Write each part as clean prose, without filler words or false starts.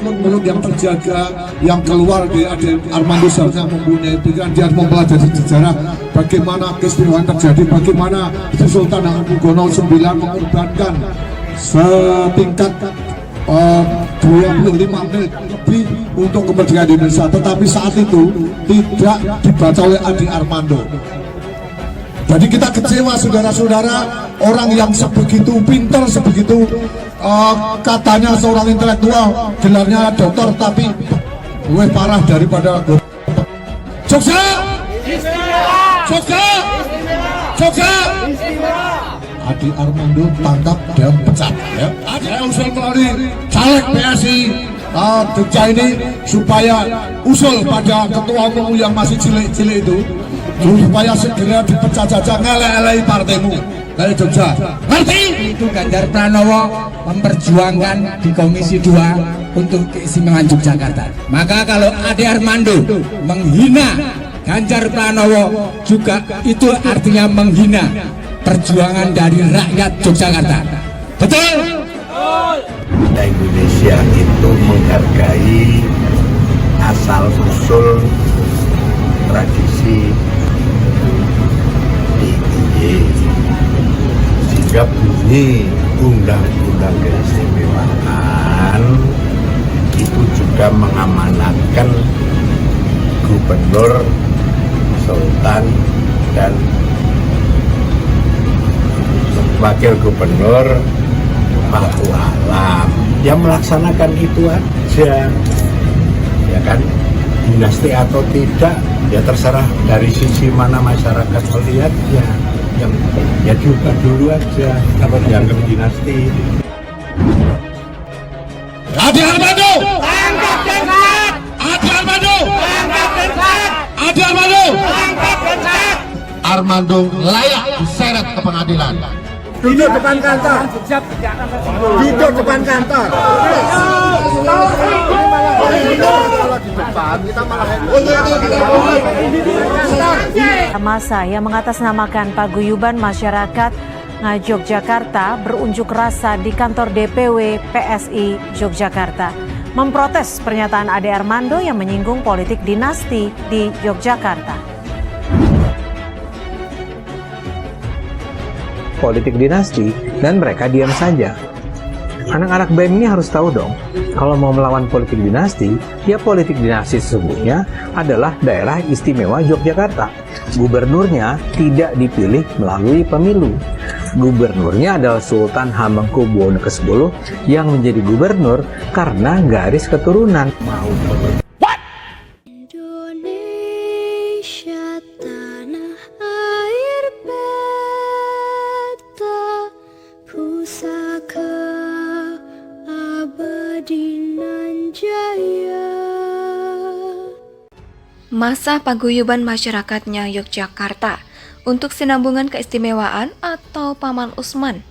menurut yang terjaga, yang keluar di Ade Armando seharusnya mempunyai pikiran, dia mempelajari sejarah bagaimana keistimewaan terjadi, bagaimana Sultan Hamengkubuwono IX mengorbankan setingkat 25 menit lebih untuk kemerdekaan Indonesia, tetapi saat itu tidak dibaca oleh Ade Armando. Jadi kita kecewa saudara-saudara, orang yang sebegitu pintar, sebegitu katanya seorang intelektual, gelarnya doktor, tapi lebih parah daripada Jogja, Jogja, Jogja. Ade Armando tangkap dan pecat. Ya. Ada usul melalui caleg PSI Jogja ini supaya usul pada ketua umum yang masih cilik-cilik itu supaya segera dipecat saja, ngelek-elek partaimu dari Jogja. Ngerti? Itu Ganjar Pranowo memperjuangkan di Komisi 2 untuk keistimewaan Yogyakarta. Maka kalau Ade Armando menghina Ganjar Pranowo, juga itu artinya menghina perjuangan dari rakyat Yogyakarta. Betul? Indonesia itu menghargai asal usul tradisi DIY, sehingga bunyi undang-undang keistimewaan itu juga mengamanatkan gubernur, sultan, dan wakil gubernur, Paku Alam yang melaksanakan itu aja, ya kan, dinasti atau tidak ya terserah dari sisi mana masyarakat melihat, ya yang ya diubah dulu aja kalau dianggap dinasti. Ade Armando, angkat gencat. Ade Armando, angkat gencat. Ade Armando, angkat gencat. Armando layak diseret ke pengadilan. Duduk depan kantor. Duduk depan kantor. Masa yang mengatasnamakan paguyuban masyarakat Yogyakarta berunjuk rasa di kantor DPW PSI Yogyakarta memprotes pernyataan Ade Armando yang menyinggung politik dinasti di Yogyakarta. Politik dinasti, dan mereka diam saja. Anak-anak BEM ini harus tahu dong, kalau mau melawan politik dinasti, ya politik dinasti sesungguhnya adalah daerah istimewa Yogyakarta. Gubernurnya tidak dipilih melalui pemilu. Gubernurnya adalah Sultan Hamengkubuwono X yang menjadi gubernur karena garis keturunan. Masa paguyuban masyarakatnya Yogyakarta untuk sinambungan keistimewaan atau Paman Usman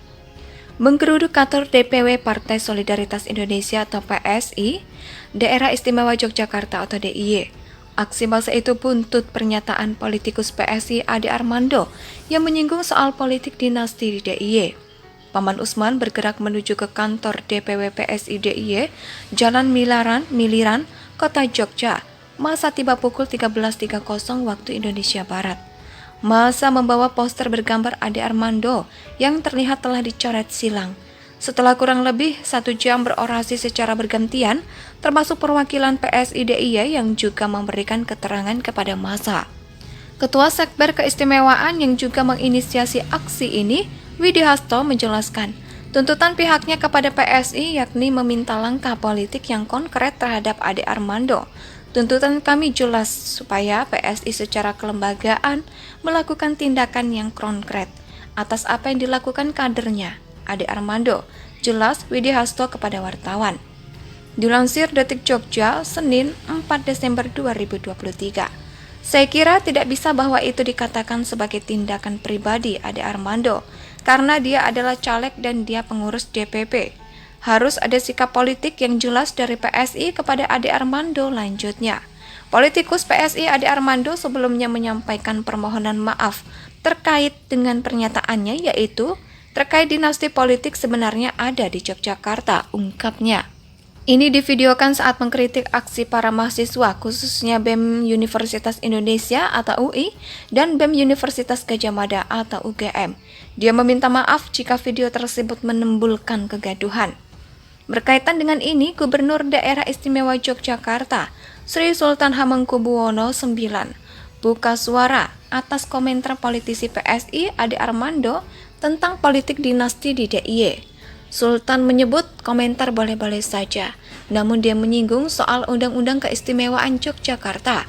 menggeruduk kantor DPW Partai Solidaritas Indonesia atau PSI Daerah Istimewa Yogyakarta atau DIY. Aksi massa itu buntut pernyataan politikus PSI Ade Armando yang menyinggung soal politik dinasti di DIY. Paman Usman bergerak menuju ke kantor DPW PSI DIY Jalan Miliran, Kota Jogja. Massa tiba pukul 13.30 waktu Indonesia Barat. Massa membawa poster bergambar Ade Armando yang terlihat telah dicoret silang. Setelah kurang lebih 1 jam berorasi secara bergantian, termasuk perwakilan PSI DIY yang juga memberikan keterangan kepada massa. Ketua Sekber Keistimewaan yang juga menginisiasi aksi ini, Widi Hasto, menjelaskan tuntutan pihaknya kepada PSI yakni meminta langkah politik yang konkret terhadap Ade Armando. Tuntutan kami jelas supaya PSI secara kelembagaan melakukan tindakan yang konkret atas apa yang dilakukan kadernya, Ade Armando, jelas Widi Hasto kepada wartawan. Dilansir Detik Jogja, Senin 4 Desember 2023. Saya kira tidak bisa bahwa itu dikatakan sebagai tindakan pribadi Ade Armando, karena dia adalah caleg dan dia pengurus DPP. Harus ada sikap politik yang jelas dari PSI kepada Ade Armando, lanjutnya. Politikus PSI Ade Armando sebelumnya menyampaikan permohonan maaf terkait dengan pernyataannya, yaitu terkait dinasti politik sebenarnya ada di Yogyakarta, ungkapnya. Ini divideokan saat mengkritik aksi para mahasiswa khususnya BEM Universitas Indonesia atau UI dan BEM Universitas Gadjah Mada atau UGM. Dia meminta maaf jika video tersebut menimbulkan kegaduhan. Berkaitan dengan ini, Gubernur Daerah Istimewa Yogyakarta, Sri Sultan Hamengkubuwono IX, buka suara atas komentar politisi PSI Ade Armando tentang politik dinasti di DIY. Sultan menyebut komentar boleh-boleh saja, namun dia menyinggung soal Undang-Undang Keistimewaan Yogyakarta.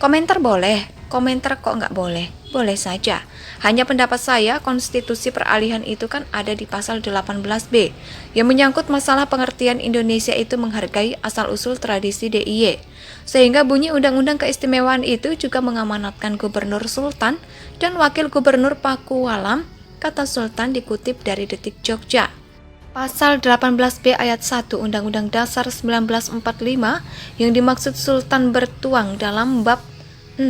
Komentar boleh, komentar kok nggak boleh? Boleh saja. Hanya pendapat saya, konstitusi peralihan itu kan ada di pasal 18B, yang menyangkut masalah pengertian Indonesia itu menghargai asal-usul tradisi DIY. Sehingga bunyi Undang-Undang Keistimewaan itu juga mengamanatkan Gubernur Sultan dan Wakil Gubernur Pakualam, kata Sultan dikutip dari Detik Jogja. Pasal 18B ayat 1 Undang-Undang Dasar 1945 yang dimaksud Sultan bertuang dalam bab 6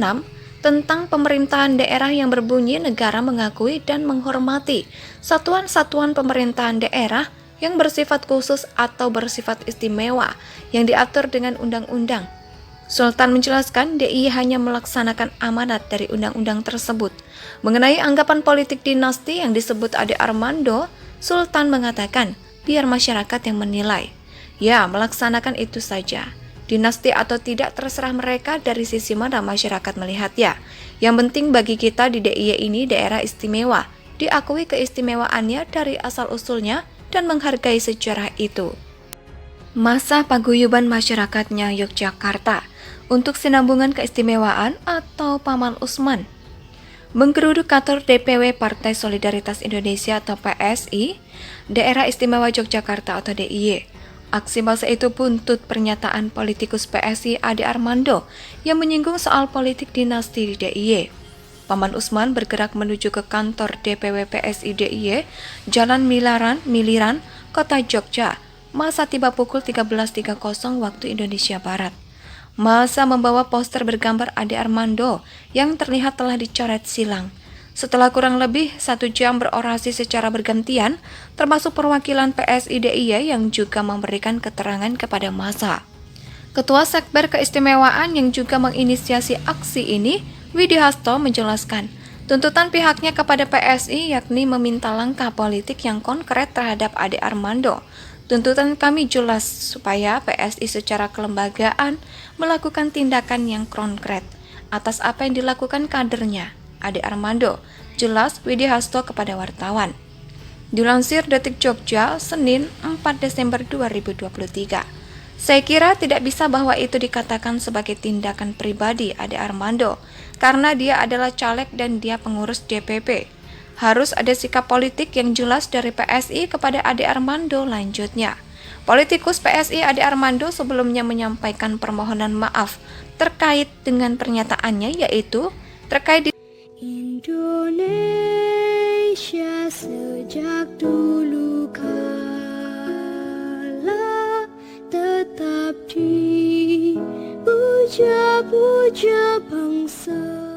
tentang pemerintahan daerah yang berbunyi negara mengakui dan menghormati satuan-satuan pemerintahan daerah yang bersifat khusus atau bersifat istimewa yang diatur dengan undang-undang. Sultan menjelaskan DIY hanya melaksanakan amanat dari undang-undang tersebut. Mengenai anggapan politik dinasti yang disebut Ade Armando, Sultan mengatakan, biar masyarakat yang menilai. Ya, melaksanakan itu saja. Dinasti atau tidak terserah mereka dari sisi mana masyarakat melihatnya. Yang penting bagi kita di DIY ini daerah istimewa, diakui keistimewaannya dari asal-usulnya dan menghargai sejarah itu. Masa paguyuban masyarakatnya Yogyakarta untuk sinambungan keistimewaan atau Paman Usman. Menggeruduk kantor DPW Partai Solidaritas Indonesia atau PSI, Daerah Istimewa Yogyakarta atau DIY. Aksi massa itu buntut pernyataan politikus PSI Ade Armando yang menyinggung soal politik dinasti di DIY. Paman Usman bergerak menuju ke kantor DPW PSI DIY, Jalan Miliran, Kota Jogja. Massa tiba pukul 13.30 waktu Indonesia Barat. Massa membawa poster bergambar Ade Armando yang terlihat telah dicoret silang. Setelah kurang lebih 1 jam berorasi secara bergantian, termasuk perwakilan PSI DIY yang juga memberikan keterangan kepada massa. Ketua Sekber Keistimewaan yang juga menginisiasi aksi ini, Widi Hasto, menjelaskan, tuntutan pihaknya kepada PSI yakni meminta langkah politik yang konkret terhadap Ade Armando. Tuntutan kami jelas supaya PSI secara kelembagaan melakukan tindakan yang konkret atas apa yang dilakukan kadernya, Ade Armando, jelas Widi Hasto kepada wartawan. Dilansir Detik Jogja, Senin 4 Desember 2023. Saya kira tidak bisa bahwa itu dikatakan sebagai tindakan pribadi Ade Armando, karena dia adalah caleg dan dia pengurus DPP. Harus ada sikap politik yang jelas dari PSI kepada Ade Armando, lanjutnya. Politikus PSI Ade Armando sebelumnya menyampaikan permohonan maaf terkait dengan pernyataannya, yaitu terkait Indonesia sejak dulu kala tetap dipuja-puja bangsa.